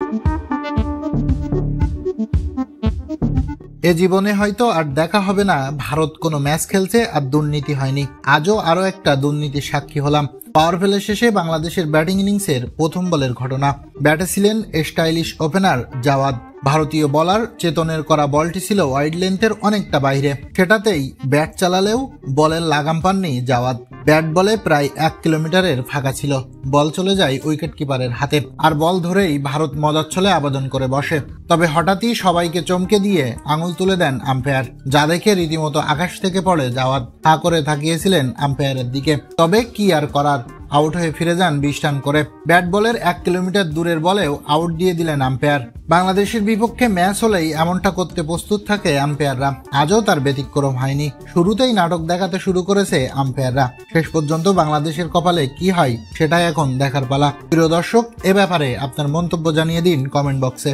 এ জীবনে হয়তো আর দেখা হবে না ভারত কোনো ম্যাচ খেলছে আর দুর্নীতি হয়নি। আজও আরো একটা দুর্নীতির সাক্ষী হলাম। পাওয়ার প্লে শেষে বাংলাদেশের ব্যাটিং ইনিংসের প্রথম বলের ঘটনা। ব্যাটে ছিলেন স্টাইলিশ ওপেনার জাওয়াদ। ভারতীয় বলার চেতনের করা বলটি ছিল ওয়াইড লেন্থের অনেকটা বাইরে, সেটাতেই ব্যাট চালালেও বলের লাগাম পাননি জাওয়াদ। ব্যাট বলে প্রায় 1 কিলোমিটারের ফাঁকা ছিল, বল চলে যায় উইকেট কিপারের হাতে। আর বল ধরেই ভারত মজার ছলে আবেদন করে বসে। তবে হঠাৎই সবাইকে চমকে দিয়ে আঙুল তুলে দেন আম্পায়ার, যা দেখে রীতিমতো আকাশ থেকে পড়ে জাওয়াদ। হা করে তাকিয়েছিলেন আম্পায়ারের দিকে। তবে কি আর করার, আউট হয়ে ফিরে যান 20 রান করে। ব্যাট বলের 1 কিলোমিটার দূরের বলেও আউট দিয়ে দিলেন আম্পায়ার। বাংলাদেশের বিপক্ষে ম্যাচ হলেই এমনটা করতে প্রস্তুত থাকে আম্পায়াররা। আজও তার ব্যতিক্রম হয়নি। শুরুতেই নাটক দেখাতে শুরু করেছে আম্পায়াররা। শেষ পর্যন্ত বাংলাদেশের কপালে কি হয় সেটাই এখন দেখার পালা। প্রিয় দর্শক, এ ব্যাপারে আপনার মন্তব্য জানিয়ে দিন কমেন্ট বক্সে।